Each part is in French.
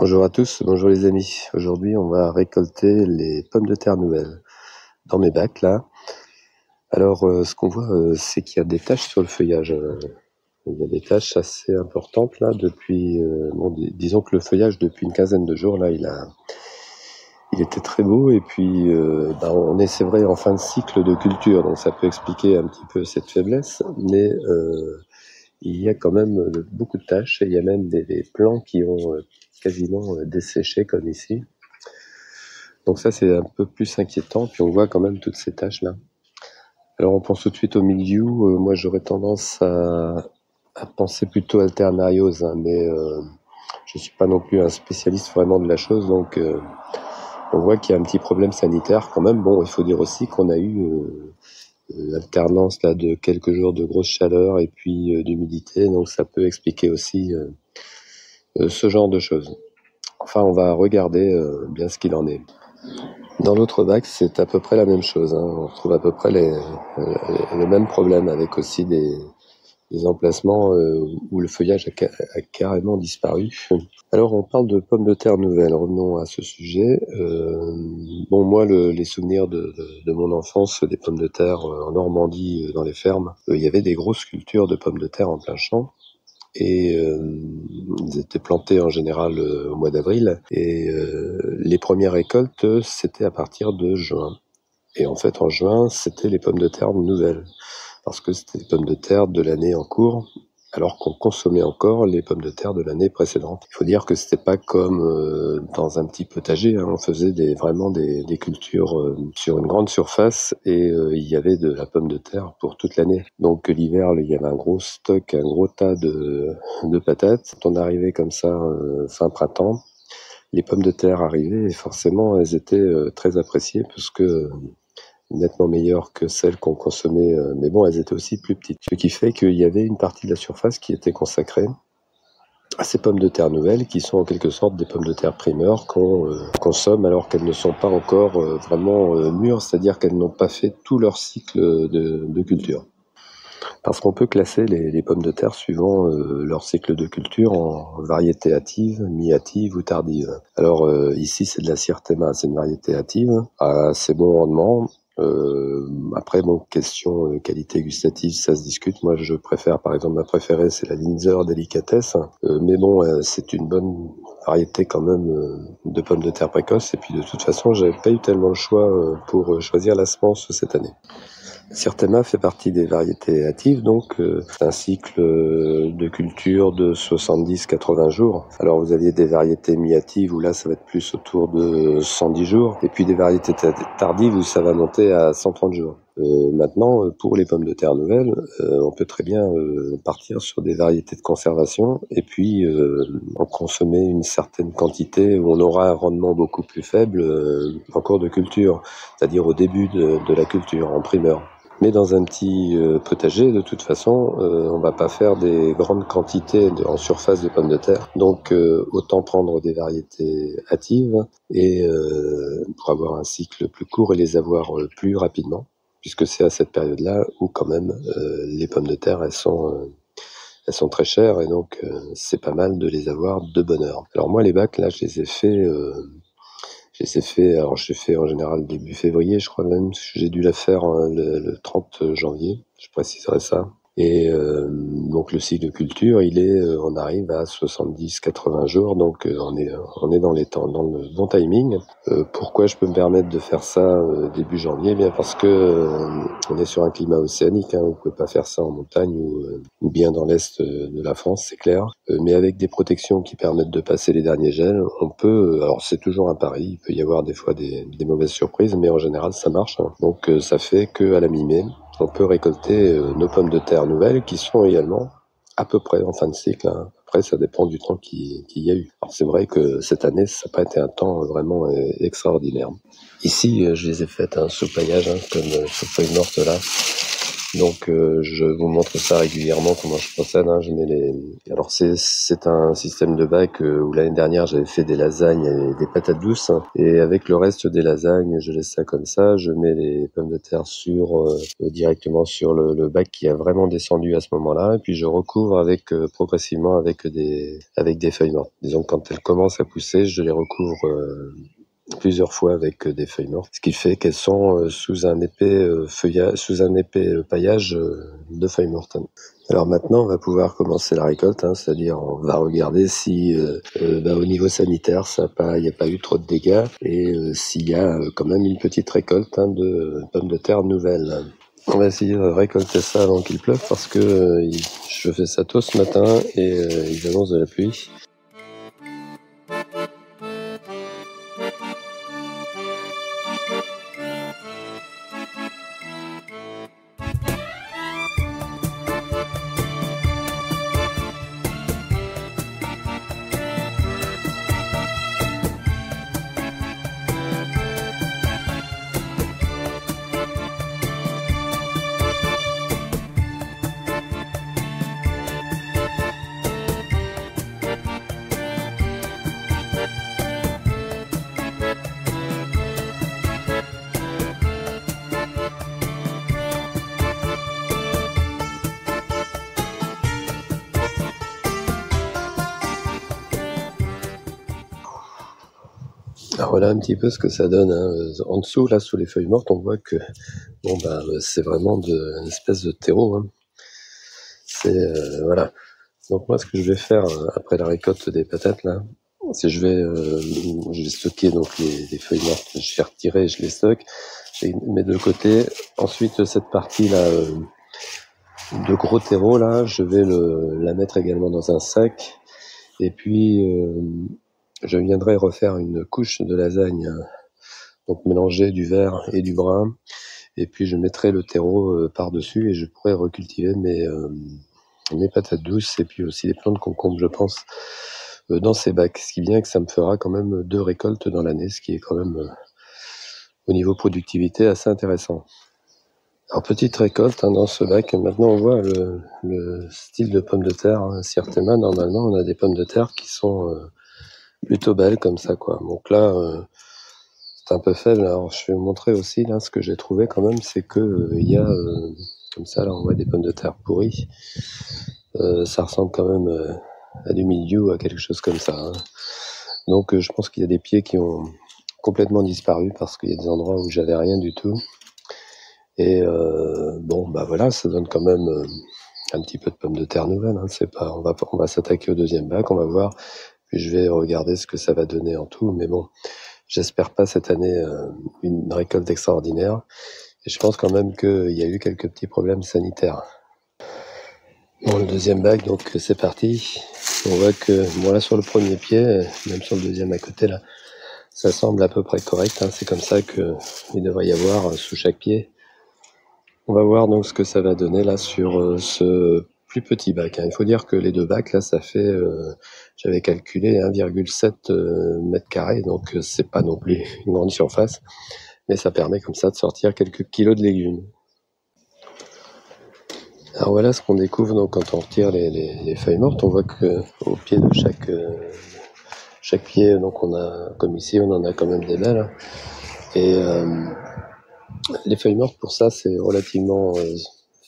Bonjour à tous, bonjour les amis. Aujourd'hui, on va récolter les pommes de terre nouvelles dans mes bacs là. Alors, ce qu'on voit, c'est qu'il y a des taches sur le feuillage. Il y a des taches assez importantes là depuis. Disons que le feuillage depuis une quinzaine de jours là, il était très beau et puis on est, c'est vrai, en fin de cycle de culture, donc ça peut expliquer un petit peu cette faiblesse, mais il y a quand même beaucoup de taches et il y a même des plants qui ont quasiment desséché comme ici. Donc ça, c'est un peu plus inquiétant, puis on voit quand même toutes ces taches-là. Alors on pense tout de suite au mildiou. Moi, j'aurais tendance à penser plutôt alternariose, hein, mais je suis pas non plus un spécialiste vraiment de la chose, donc on voit qu'il y a un petit problème sanitaire quand même. Bon, il faut dire aussi qu'on a eu l'alternance là de quelques jours de grosse chaleur et puis d'humidité, donc ça peut expliquer aussi ce genre de choses. Enfin, on va regarder bien ce qu'il en est. Dans l'autre bac, c'est à peu près la même chose, hein. On retrouve à peu près le même problème avec aussi des emplacements où le feuillage a carrément disparu. Alors, on parle de pommes de terre nouvelles. Revenons à ce sujet. Moi, les souvenirs de mon enfance, des pommes de terre en Normandie, dans les fermes, il y avait des grosses cultures de pommes de terre en plein champ. Et ils étaient plantés en général au mois d'avril. Et les premières récoltes, c'était à partir de juin. Et en fait, en juin, c'était les pommes de terre nouvelles, parce que c'était les pommes de terre de l'année en cours, alors qu'on consommait encore les pommes de terre de l'année précédente. Il faut dire que c'était pas comme dans un petit potager, hein. On faisait vraiment des cultures sur une grande surface et il y avait de la pomme de terre pour toute l'année. Donc l'hiver, il y avait un gros stock, un gros tas de patates. Quand on arrivait comme ça fin printemps, les pommes de terre arrivaient et forcément elles étaient très appréciées parce que nettement meilleures que celles qu'on consommait, mais bon, elles étaient aussi plus petites. Ce qui fait qu'il y avait une partie de la surface qui était consacrée à ces pommes de terre nouvelles, qui sont en quelque sorte des pommes de terre primeurs qu'on consomme alors qu'elles ne sont pas encore vraiment mûres, c'est-à-dire qu'elles n'ont pas fait tout leur cycle de culture. Parce qu'on peut classer les pommes de terre suivant leur cycle de culture en variété hâtive, mi-hâtive ou tardive. Alors ici, c'est de la Syrthéma, c'est une variété hâtive, à assez bon rendement. Après, question qualité gustative, ça se discute. Moi, je préfère, par exemple, ma préférée, c'est la Linzer Délicatesse. C'est une bonne variété quand même de pommes de terre précoces. Et puis, de toute façon, j'avais pas eu tellement le choix pour choisir la semence cette année. Syrthéma fait partie des variétés hâtives, donc c'est un cycle de culture de 70-80 jours. Alors vous aviez des variétés mi-hâtives où là ça va être plus autour de 110 jours, et puis des variétés tardives où ça va monter à 130 jours. Maintenant, pour les pommes de terre nouvelles, on peut très bien partir sur des variétés de conservation et puis en consommer une certaine quantité où on aura un rendement beaucoup plus faible en cours de culture, c'est-à-dire au début de la culture, en primeur. Mais dans un petit potager, de toute façon, on va pas faire des grandes quantités en surface de pommes de terre. Donc, autant prendre des variétés hâtives et pour avoir un cycle plus court et les avoir plus rapidement, puisque c'est à cette période-là où quand même les pommes de terre, elles sont très chères et donc c'est pas mal de les avoir de bonne heure. Alors moi, les bacs, là, je les ai fait, alors j'ai fait en général début février, je crois même, j'ai dû la faire le 30 janvier, je préciserai ça. Et donc le cycle de culture, on arrive à 70-80 jours, donc on est dans les temps, dans le bon timing. Pourquoi je peux me permettre de faire ça début janvier? Eh bien parce que on est sur un climat océanique, hein, on peut pas faire ça en montagne ou bien dans l'est de la France, c'est clair. Mais avec des protections qui permettent de passer les derniers gels, on peut. Alors c'est toujours un pari, il peut y avoir des fois des mauvaises surprises, mais en général ça marche, hein. Donc ça fait que à la mi-mai, on peut récolter nos pommes de terre nouvelles qui sont également à peu près en fin de cycle, hein. Après, ça dépend du temps qu'il y a eu. Alors, c'est vrai que cette année, ça n'a pas été un temps vraiment extraordinaire. Ici, je les ai faites sous paillage, comme sous feuille morte là. Donc je vous montre ça régulièrement, comment je procède. Je mets alors c'est un système de bac où l'année dernière j'avais fait des lasagnes et des patates douces. Et avec le reste des lasagnes, je laisse ça comme ça. Je mets les pommes de terre directement sur le bac qui a vraiment descendu à ce moment-là. Et puis je recouvre progressivement avec des feuilles mortes. Disons que quand elles commencent à pousser, je les recouvre plusieurs fois avec des feuilles mortes, ce qui fait qu'elles sont sous un épais paillage de feuilles mortes. Alors maintenant, on va pouvoir commencer la récolte, c'est-à-dire on va regarder si au niveau sanitaire, il n'y a pas eu trop de dégâts et s'il y a quand même une petite récolte de pommes de terre nouvelles. On va essayer de récolter ça avant qu'il pleuve parce que je fais ça tôt ce matin et il annonce de la pluie. Alors voilà un petit peu ce que ça donne. En dessous, là, sous les feuilles mortes, on voit que c'est vraiment une espèce de terreau. Voilà. Donc moi, ce que je vais faire après la récolte des patates, là, c'est je vais stocker donc les feuilles mortes. Je vais retirer, je les stocke, je les mets de côté. Ensuite, cette partie-là de gros terreau, là, je vais la mettre également dans un sac. Et puis je viendrai refaire une couche de lasagne, donc mélanger du vert et du brun, et puis je mettrai le terreau par-dessus et je pourrai recultiver mes patates douces et puis aussi les plants de concombre, je pense, dans ces bacs. Ce qui est bien que ça me fera quand même 2 récoltes dans l'année, ce qui est quand même au niveau productivité assez intéressant. Alors petite récolte dans ce bac. Maintenant on voit le style de pommes de terre. Siertema, normalement on a des pommes de terre qui sont plutôt belles comme ça, quoi. Donc là c'est un peu faible. Alors je vais vous montrer aussi là ce que j'ai trouvé quand même, c'est que il y a comme ça là on voit des pommes de terre pourries. Ça ressemble quand même à du mildiou, à quelque chose comme ça. Donc je pense qu'il y a des pieds qui ont complètement disparu parce qu'il y a des endroits où j'avais rien du tout. Et voilà, ça donne quand même un petit peu de pommes de terre nouvelles. On va s'attaquer au deuxième bac, on va voir. Puis je vais regarder ce que ça va donner en tout. Mais bon, j'espère pas cette année une récolte extraordinaire. Et je pense quand même qu'il y a eu quelques petits problèmes sanitaires. Bon, le deuxième bac, donc c'est parti. On voit que, là sur le premier pied, même sur le deuxième à côté là, ça semble à peu près correct. C'est comme ça qu'il devrait y avoir sous chaque pied. On va voir donc ce que ça va donner là sur ce plus petit bac. Il faut dire que les 2 bacs là, ça fait, j'avais calculé 1,7 mètres carrés, donc c'est pas non plus une grande surface, mais ça permet comme ça de sortir quelques kilos de légumes. Alors voilà ce qu'on découvre donc quand on retire les feuilles mortes. On voit que au pied de chaque pied, donc on a, comme ici, on en a quand même des belles. Et les feuilles mortes, pour ça, c'est relativement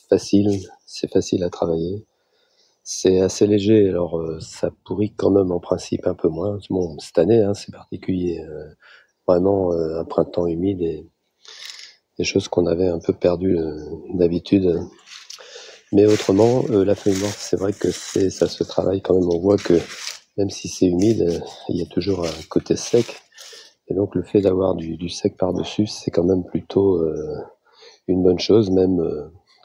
facile. C'est facile à travailler. C'est assez léger, alors ça pourrit quand même en principe un peu moins. Bon, cette année, c'est particulier. Vraiment un printemps humide et des choses qu'on avait un peu perdues d'habitude. Mais autrement, la feuille morte, c'est vrai que ça se travaille quand même. On voit que même si c'est humide, il y a toujours un côté sec. Et donc le fait d'avoir du sec par-dessus, c'est quand même plutôt une bonne chose. Même,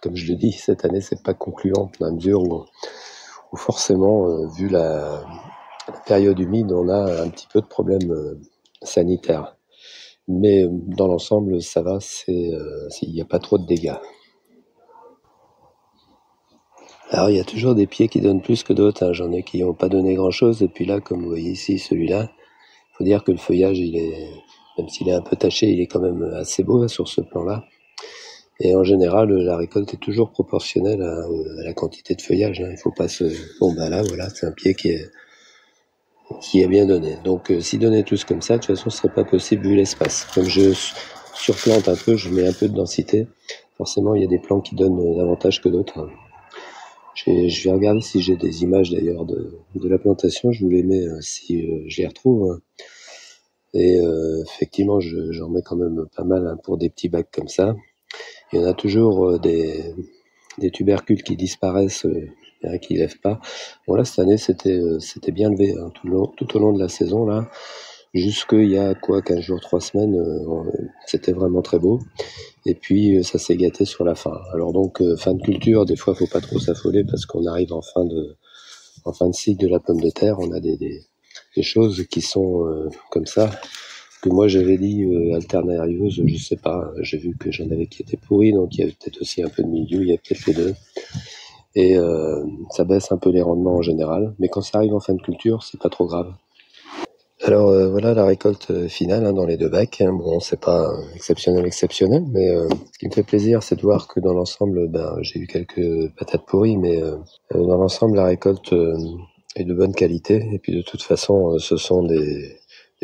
comme je le dis, cette année, c'est pas concluant dans la mesure où forcément, vu la période humide, on a un petit peu de problèmes sanitaires. Mais dans l'ensemble, ça va, il n'y a pas trop de dégâts. Alors il y a toujours des pieds qui donnent plus que d'autres. J'en ai qui n'ont pas donné grand-chose. Et puis là, comme vous voyez ici, celui-là, il faut dire que le feuillage, même s'il est un peu taché, il est quand même assez beau sur ce plan-là. Et en général, la récolte est toujours proportionnelle à la quantité de feuillage. Il faut pas se... Bon, bah là, voilà, c'est un pied qui est bien donné. Donc, s'ils donnaient tous comme ça, de toute façon, ce serait pas possible vu l'espace. Comme je surplante un peu, je mets un peu de densité. Forcément, il y a des plants qui donnent davantage que d'autres. Je vais regarder si j'ai des images d'ailleurs de la plantation. Je vous les mets si je les retrouve. Et effectivement, j'en mets quand même pas mal pour des petits bacs comme ça. Il y en a toujours des tubercules qui disparaissent, qui lèvent pas. Bon là, cette année, c'était bien levé tout au long de la saison là. Jusqu'il y a 15 jours, 3 semaines, c'était vraiment très beau. Et puis ça s'est gâté sur la fin. Alors donc fin de culture, des fois faut pas trop s'affoler parce qu'on arrive en fin de cycle de la pomme de terre. On a des choses qui sont comme ça, que moi j'avais dit alternariose, je sais pas, j'ai vu que j'en avais qui étaient pourris, donc il y avait peut-être aussi un peu de milieu, il y a peut-être les deux. Et ça baisse un peu les rendements en général, mais quand ça arrive en fin de culture, c'est pas trop grave. Alors voilà la récolte finale dans les 2 bacs. Bon, c'est pas exceptionnel, mais ce qui me fait plaisir, c'est de voir que dans l'ensemble, j'ai eu quelques patates pourries, mais dans l'ensemble, la récolte est de bonne qualité. Et puis de toute façon, ce sont des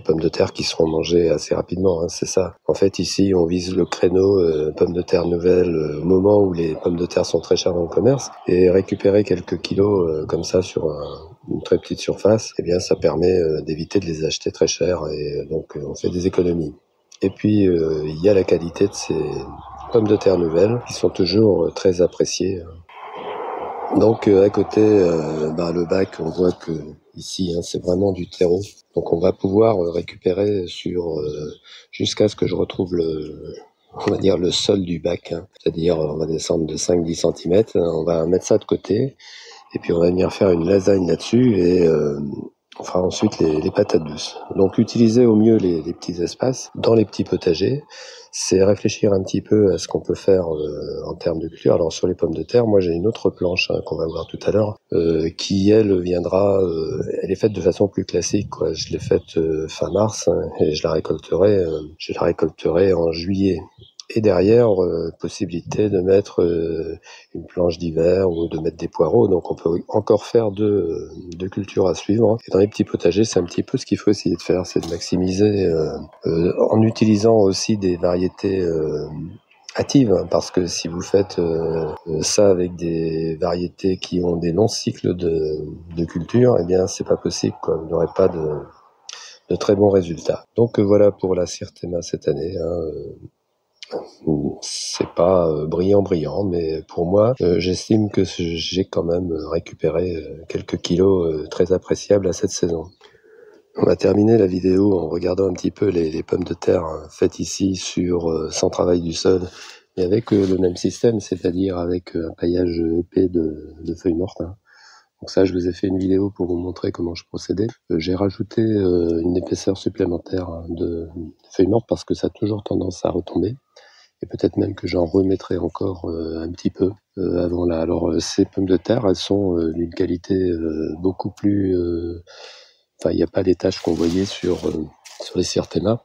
pommes de terre qui seront mangées assez rapidement, c'est ça. En fait, ici, on vise le créneau pommes de terre nouvelles au moment où les pommes de terre sont très chères dans le commerce, et récupérer quelques kilos comme ça sur une très petite surface, eh bien, ça permet d'éviter de les acheter très cher, et donc on fait des économies. Et puis, il y a la qualité de ces pommes de terre nouvelles qui sont toujours très appréciées. Donc à côté, le bac, on voit que ici, c'est vraiment du terreau. Donc on va pouvoir récupérer jusqu'à ce que je retrouve on va dire le sol du bac. C'est-à-dire, on va descendre de 5-10 cm, on va mettre ça de côté, et puis on va venir faire une lasagne là-dessus, et on fera ensuite les patates douces. Donc utiliser au mieux les petits espaces dans les petits potagers, c'est réfléchir un petit peu à ce qu'on peut faire en termes de culture. Alors sur les pommes de terre, moi j'ai une autre planche qu'on va voir tout à l'heure, qui elle viendra, elle est faite de façon plus classique, quoi. Je l'ai faite fin mars, et je la récolterai en juillet. Et derrière, possibilité de mettre une planche d'hiver ou de mettre des poireaux. Donc on peut encore faire deux cultures à suivre. Et dans les petits potagers, c'est un petit peu ce qu'il faut essayer de faire, c'est de maximiser en utilisant aussi des variétés hâtives, parce que si vous faites ça avec des variétés qui ont des longs cycles de culture, eh bien c'est pas possible, quoi. Vous n'aurez pas de très bons résultats. Donc voilà pour la Syrthéma cette année. C'est pas brillant, mais pour moi, j'estime que j'ai quand même récupéré quelques kilos très appréciables à cette saison. On va terminer la vidéo en regardant un petit peu les pommes de terre faites ici sans travail du sol, et avec le même système, c'est-à-dire avec un paillage épais de feuilles mortes. Donc ça, je vous ai fait une vidéo pour vous montrer comment je procédais. J'ai rajouté une épaisseur supplémentaire de feuilles mortes parce que ça a toujours tendance à retomber. Et peut-être même que j'en remettrai encore un petit peu avant là. Alors ces pommes de terre, elles sont d'une qualité beaucoup plus... il n'y a pas les taches qu'on voyait sur les Syrthéma.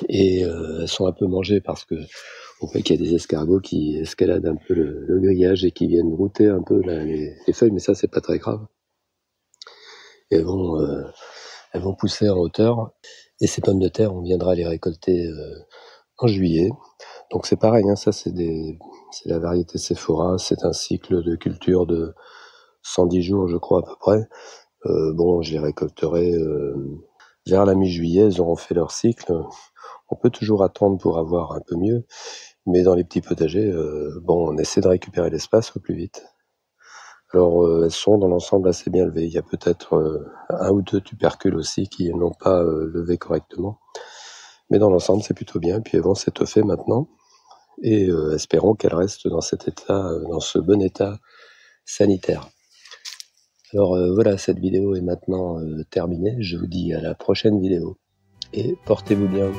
Et elles sont un peu mangées parce que on voit qu'il y a des escargots qui escaladent un peu le grillage et qui viennent brouter un peu les feuilles, mais ça c'est pas très grave. Et elles vont pousser en hauteur. Et ces pommes de terre, on viendra les récolter en juillet. Donc c'est pareil, ça c'est la variété Sephora, c'est un cycle de culture de 110 jours, je crois à peu près. Je les récolterai vers la mi-juillet, elles auront fait leur cycle. On peut toujours attendre pour avoir un peu mieux, mais dans les petits potagers, on essaie de récupérer l'espace au plus vite. Alors elles sont dans l'ensemble assez bien levées. Il y a peut-être un ou deux tubercules aussi qui n'ont pas levé correctement, mais dans l'ensemble c'est plutôt bien. Puis elles vont s'étoffer maintenant. Et espérons qu'elle reste dans cet état, dans ce bon état sanitaire. Alors voilà, cette vidéo est maintenant terminée. Je vous dis à la prochaine vidéo et portez-vous bien.